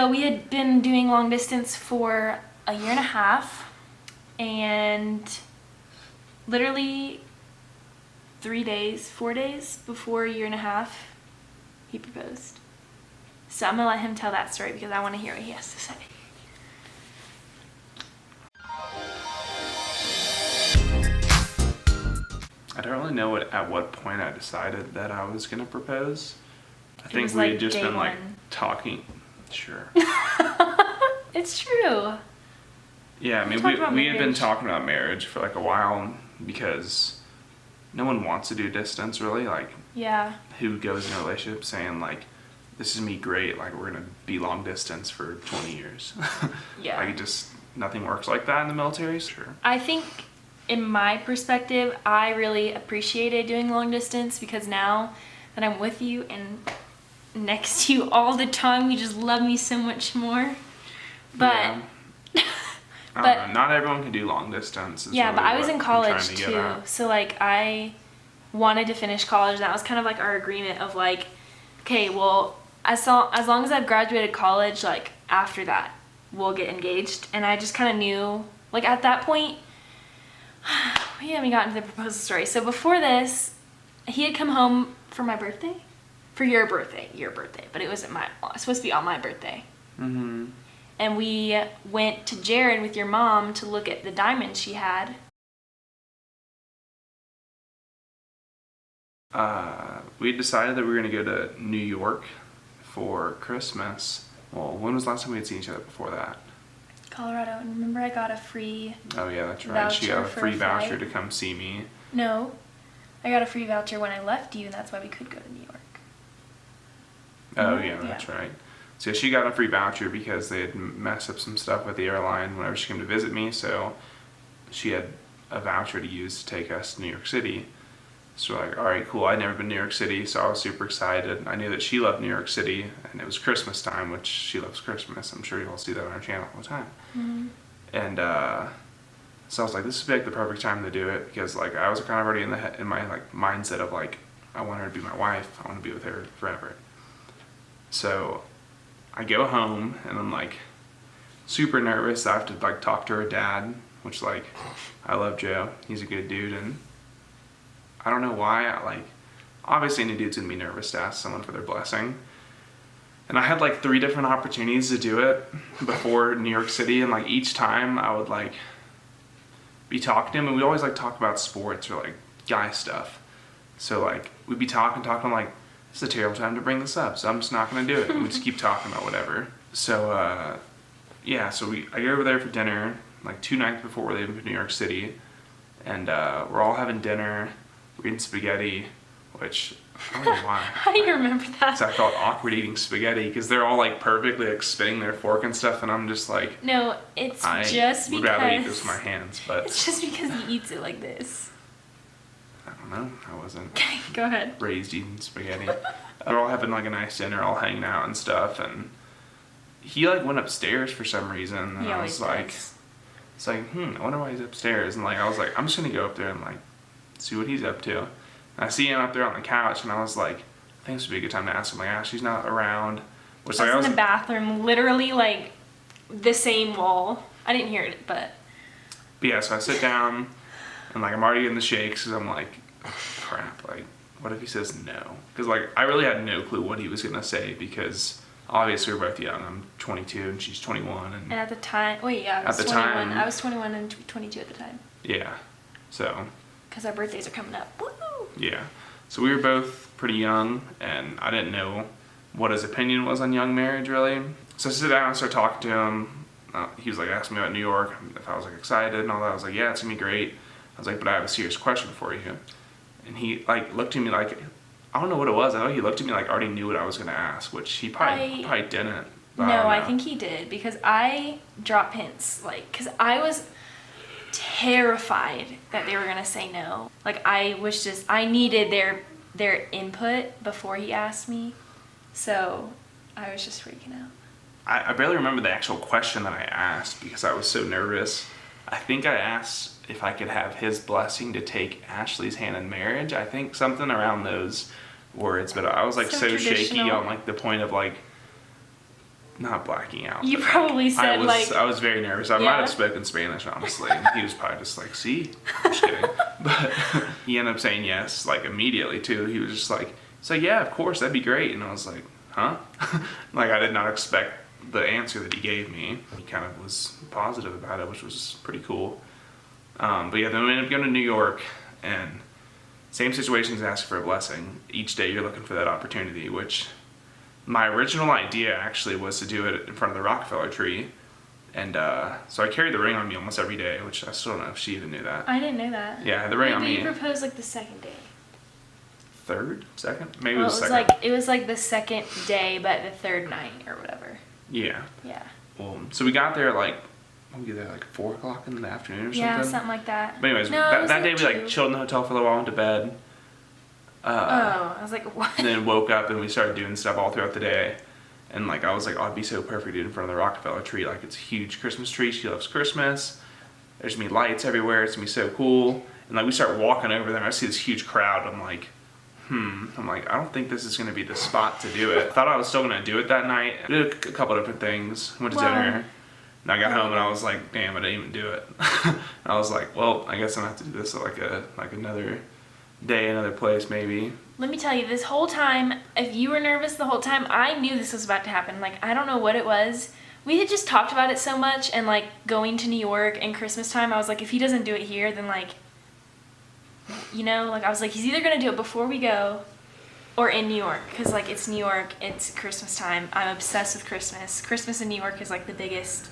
So we had been doing long distance for a year and a half, and literally 4 days before a year and a half, he proposed. So I'm gonna let him tell that story because I want to hear what he has to say. I don't really know at what point I decided that I was gonna propose. I think we like had just day been like one. talking. Sure. It's true. Yeah, I mean we had been talking about marriage for like a while because no one wants to do distance really. Like, Yeah. who goes in a relationship saying like, this is me great, like we're gonna be long distance for 20 years. Yeah. Like, nothing works like that in the military. Sure. I think in my perspective, I really appreciated doing long distance because now that I'm with you and next to you all the time, you just love me so much more. But Yeah. I don't know, not everyone can do long distance. Yeah, really but I was in what I'm trying college to get too. at. So like I wanted to finish college, and that was kind of like our agreement of like, okay, well, as long as I've graduated college, like after that, we'll get engaged. And I just kind of knew, like at that point, we haven't gotten to the proposal story. So before this, he had come home for my birthday, for your birthday, but it was supposed to be on my birthday. Mm-hmm. And we went to Jared with your mom to look at the diamond she had. We decided that we were going to go to New York for Christmas. Well, when was the last time we had seen each other before that? Colorado. And remember I got a free Oh yeah, that's right. She got a voucher for free a voucher flight? to come see me. No. I got a free voucher when I left you, and that's why we could go to New York. Oh Mhm, yeah, that's right. So she got a free voucher because they had messed up some stuff with the airline whenever she came to visit me. So she had a voucher to use to take us to New York City. So we're like, all right, cool. I'd never been to New York City, so I was super excited. I knew that she loved New York City, and it was Christmas time, which she loves Christmas. I'm sure you all see that on our channel all the time. Mm-hmm. And so I was like, this would be like the perfect time to do it because like I was kind of already in my like mindset of like, I want her to be my wife. I want to be with her forever. So I go home and I'm like super nervous. I have to like talk to her dad, which like, I love Joe. He's a good dude, and I don't know why. Obviously any dude's gonna be nervous to ask someone for their blessing. And I had like 3 different opportunities to do it before New York City, and like each time I would like be talking to him, and we always like talk about sports or like guy stuff. So like we'd be talking, I'm like, this is a terrible time to bring this up, so I'm just not gonna do it. And we just keep talking about whatever. So yeah, so I go over there for dinner like 2 nights before we're leaving for New York City, and we're all having dinner, we're eating spaghetti, which I don't know why. How do you remember that? So I felt awkward eating spaghetti because they're all like perfectly like spinning their fork and stuff, and I'm just like, No, it's just I would rather eat because this with my hands, but it's just because he eats it like this. I don't know. I wasn't Okay, go ahead. raised eating spaghetti. They're all having like a nice dinner, all hanging out and stuff, and he like went upstairs for some reason, and He I always was like, does. it's like, I wonder why he's upstairs, and like I was like, I'm just gonna go up there and like see what he's up to. And I see him up there on the couch, and I was like, I think this would be a good time to ask him. Like, Ashley's not around. Which I like was in the bathroom, literally like the same wall. I didn't hear it, but yeah, so I sit down, and like I'm already in the shakes, because I'm like, crap, like what if he says no? Because like I really had no clue what he was gonna say, because obviously we're both young. I'm 22 and she's 21, and at the time, I was 21. I was 21 and 22 at the time. Yeah, so because our birthdays are coming up. Woo! Yeah, so we were both pretty young, and I didn't know what his opinion was on young marriage really. So I sit down and start talking to him. He was like asking me about New York, if I was like excited and all that. I was like, yeah, it's gonna be great. I was like, but I have a serious question for you. And he like looked at me like, I don't know what it was. I know he looked at me like I already knew what I was gonna ask, which he probably didn't. No, I think he did, because I dropped hints, like, because I was terrified that they were gonna say no. Like I needed their input before he asked me, so I was just freaking out. I barely remember the actual question that I asked because I was so nervous. I think I asked if I could have his blessing to take Ashley's hand in marriage. I think something around those words, but I was like so shaky on like the point of like, not blacking out. You but, probably said I was very nervous. I Yeah. might have spoken Spanish, honestly. He was probably just like, "See," I'm just kidding. But he ended up saying yes, like immediately too. He was just like, "Yeah, of course, that'd be great." And I was like, "Huh?" Like I did not expect the answer that he gave me. He kind of was positive about it, which was pretty cool. But yeah, then we ended up going to New York, and same situations, ask for a blessing. Each day you're looking for that opportunity, which my original idea actually was to do it in front of the Rockefeller tree. And so I carried the ring on me almost every day, which I still don't know if she even knew that. I didn't know that. Yeah, I had the ring on me. You proposed like the second day. Third? Second? Maybe Well, it was second. it was like the second day, but the third night or whatever. Yeah. Yeah. Well, so we got there like, we get there like 4 o'clock in the afternoon or something. Yeah, something like that. But anyways, No, it was that day like we like 2. chilled in the hotel for a little while, went to bed. I was like, what? And then woke up and we started doing stuff all throughout the day. And like I was like, oh, it'd be so perfect dude, in front of the Rockefeller tree. Like it's a huge Christmas tree. She loves Christmas. There's gonna be lights everywhere. It's gonna be so cool. And like we start walking over there and I see this huge crowd. I'm like, I'm like, I don't think this is gonna be the spot to do it. I thought I was still gonna do it that night. I did a couple different things. Went to dinner. And I got home and I was like, damn, I didn't even do it. I was like, well, I guess I'm gonna have to do this at like another day, another place maybe. Let me tell you, this whole time, if you were nervous the whole time, I knew this was about to happen. Like, I don't know what it was. We had just talked about it so much, and like going to New York and Christmas time, I was like, if he doesn't do it here, then like, you know, like I was like, he's either gonna do it before we go or in New York, because like it's New York, it's Christmas time. I'm obsessed with Christmas. Christmas in New York is like the biggest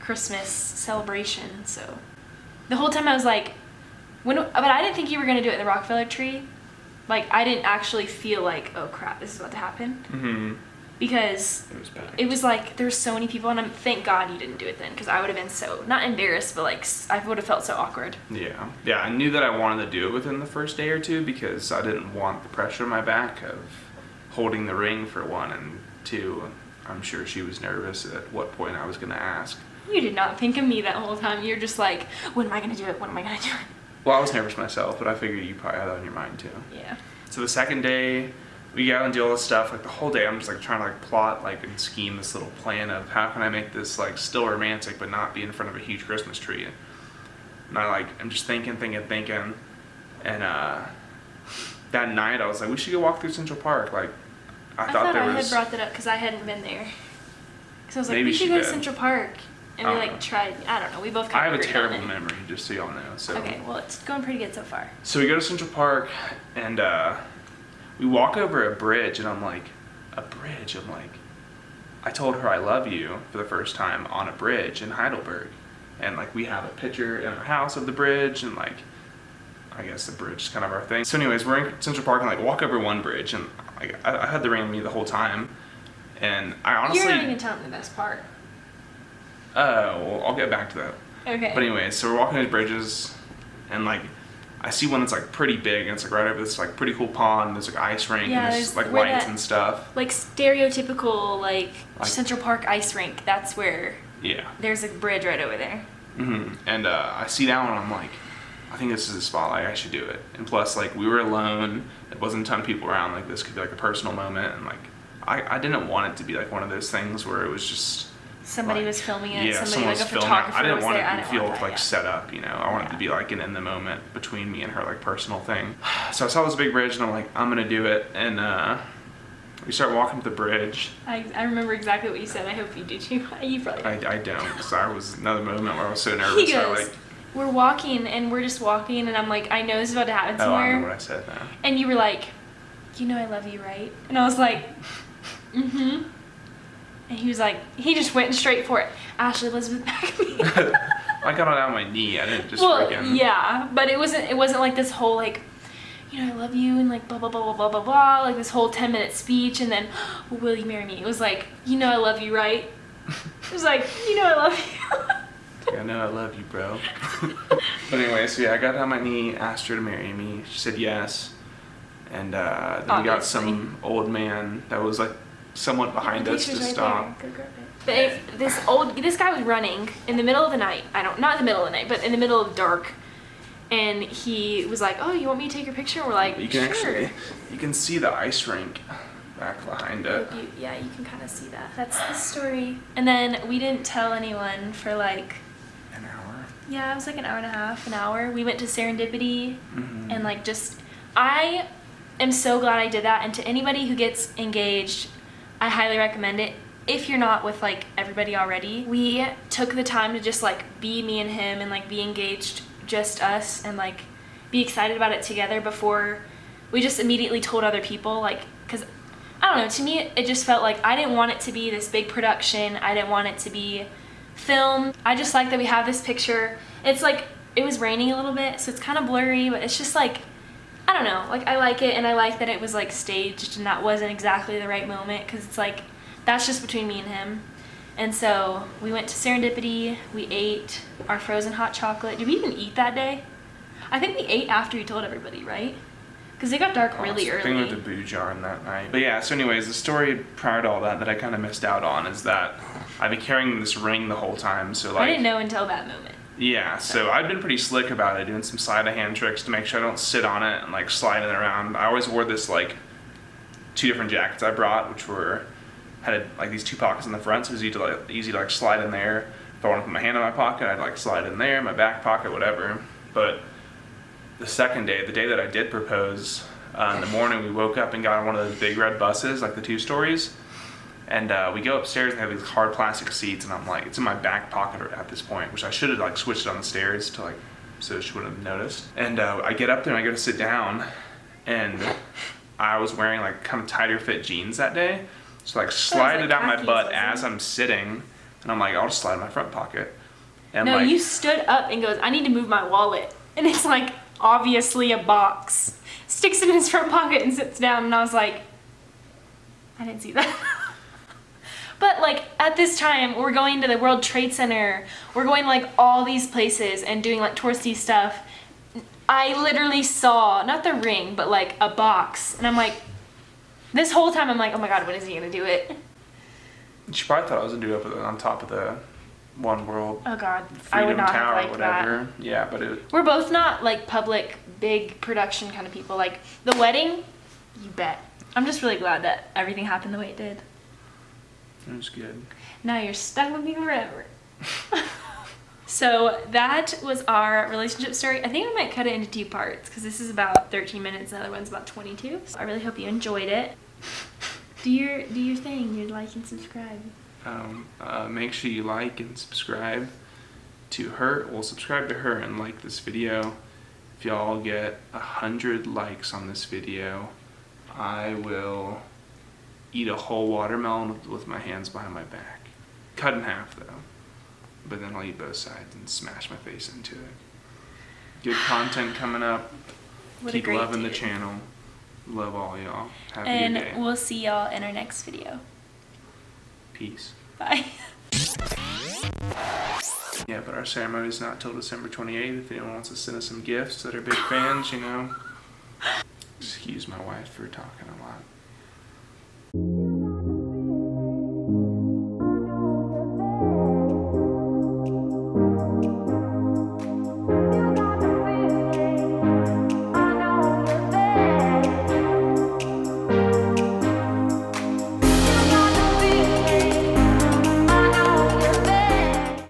Christmas celebration. So the whole time I was like, but I didn't think you were gonna do it at the Rockefeller tree. Like I didn't actually feel like, oh crap, this is about to happen. Mm-hmm. Because it was like there were so many people, and thank God you didn't do it then, because I would have been so not embarrassed, but like I would have felt so awkward. Yeah, I knew that I wanted to do it within the first day or two because I didn't want the pressure on my back of holding the ring for one, and two, I'm sure she was nervous at what point I was gonna ask. You did not think of me that whole time. You're just like, when am I gonna do it? When am I gonna do it? Well, I was nervous myself, but I figured you probably had that on your mind too. Yeah. So the second day, we go and do all this stuff. Like the whole day, I'm just like trying to like plot like and scheme this little plan of how can I make this like still romantic but not be in front of a huge Christmas tree. And I'm just thinking, and that night I was like, we should go walk through Central Park. Like I thought there I was. had brought that up because I hadn't been there. Because I was like, Maybe we should she go to did. Central Park. And we I don't like know. tried, I don't know, we both I kind have of a agreed on terrible it. memory, just so y'all know. So. Okay, well it's going pretty good so far. So we go to Central Park and we walk over a bridge, and I'm like, I told her I love you for the first time on a bridge in Heidelberg. And like we have a picture in our house of the bridge, and like I guess the bridge is kind of our thing. So anyways, we're in Central Park and like walk over one bridge, and like I had the ring on me the whole time. And I honestly... You're not even telling the best part. Well, I'll get back to that. Okay. But anyways, so we're walking these bridges, and like I see one that's like pretty big, and it's like right over this like pretty cool pond. There's like ice rink, Yeah, and there's like where lights that- and stuff. Like stereotypical like Like- Central Park ice rink. That's where Yeah. there's a bridge right over there. And I see that one, and I'm like, I think this is a spot. Like I should do it. And plus, like we were alone. There wasn't a ton of people around. Like this could be like a personal moment, and like I didn't want it to be like one of those things where it was just. Somebody like, was filming it. Yeah, somebody someone like was a filming it. photographer I didn't was want there. it I to didn't feel want that, like yeah. set up, you know. I wanted it to be like an in the moment between me and her, like personal thing. So I saw this big bridge, and I'm like, I'm gonna do it. And we start walking to the bridge. I remember exactly what you said. I hope you do too. You probably don't. I don't, because I was another moment where I was so He nervous. goes, I like, we're walking and we're just walking, and I'm like, I know this is about to happen oh, I somewhere. know what I said now. And you were like, you know I love you, right? And I was like, mm-hmm. And he was like, he just went straight for it. Ashley Elizabeth back me. I got it on my knee. I didn't just Well, freaking. yeah, but it wasn't like this whole like, you know, I love you and like blah blah blah blah blah blah blah, like this whole 10-minute speech, and then will you marry me? It was like, you know I love you, right? It was like, you know I love you. I know I love you, bro. But anyway, so yeah, I got on my knee, asked her to marry me. She said yes. And then we got Obviously. some old man that was like somewhat behind us to Picture's right stop. there. Go grab it. But this guy was running in the middle of the night. Not in the middle of the night, but in the middle of dark. And he was like, "Oh, you want me to take your picture?" And we're like, You can "Sure." you can see the ice rink back behind it. Yeah, you can kind of see that. That's the story. And then we didn't tell anyone for like An hour. Yeah, it was like an hour and a half, an hour. We went to Serendipity Mm-hmm. and like I am so glad I did that. And to anybody who gets engaged, I highly recommend it. If you're not with like everybody already, we took the time to just like be me and him and like be engaged, just us, and like be excited about it together before we just immediately told other people. Like, because I don't know, to me it just felt like I didn't want it to be this big production. I didn't want it to be filmed. I just like that we have this picture. It's like, it was raining a little bit, so it's kind of blurry, but it's just like, I don't know, like I like it, and I like that it was like staged and that wasn't exactly the right moment, because it's like, that's just between me and him. And so we went to Serendipity, we ate our frozen hot chocolate. Did we even eat that day? I think we ate after you told everybody, right? Because it got dark really I think we early. went to Boo Jar that night. But yeah, so anyways, the story prior to all that I kind of missed out on is that I've been carrying this ring the whole time. So like, I didn't know until that moment. Yeah, so I've been pretty slick about it, doing some sleight of hand tricks to make sure I don't sit on it and like slide it around. I always wore this like 2 different jackets I brought, which had like these 2 pockets in the front, so it was easy to like slide in there. If I want to put my hand in my pocket, I'd like slide in there, my back pocket, whatever. But the second day, the day that I did propose, in the morning we woke up and got on one of those big red buses, like the 2-stories. And we go upstairs and have these hard plastic seats, and I'm like, it's in my back pocket at this point, which I should have like switched it on the stairs to like, so she wouldn't have noticed. And I get up there and I go to sit down, and I was wearing like kind of tighter fit jeans that day. So like slide like it out my khakis, butt wasn't as it? I'm sitting, and I'm like, I'll just slide in my front pocket. And No, like, you stood up and goes, I need to move my wallet. And it's like, obviously a box. Sticks it in his front pocket and sits down, and I was like, I didn't see that. But like at this time, we're going to the World Trade Center. We're going like all these places and doing like touristy stuff. I literally saw, not the ring, but like a box. And I'm like, this whole time I'm like, oh my God, when is he gonna do it? she probably thought I was gonna do it on top of the One World Oh God, I Freedom would not Tower have or liked whatever. that. Yeah, but it. We're both not like public, big production kind of people. Like the wedding, you bet. I'm just really glad that everything happened the way it did. It was good. Now you're stuck with me forever. So that was our relationship story. I think I might cut it into 2 parts because this is about 13 minutes and the other one's about 22. So I really hope you enjoyed it. Do your thing. You like and subscribe. Make sure you like and subscribe to her. Well, subscribe to her and like this video. If y'all get 100 likes on this video, I will eat a whole watermelon with my hands behind my back. Cut in half though. But then I'll eat both sides and smash my face into it. Good content coming up. What a Keep great loving the dude. channel. Love all y'all. Have a And good day. we'll see y'all in our next video. Peace. Bye. Yeah, but our ceremony's not till December 28th. If anyone wants to send us some gifts that are big fans, Excuse my wife for talking a lot.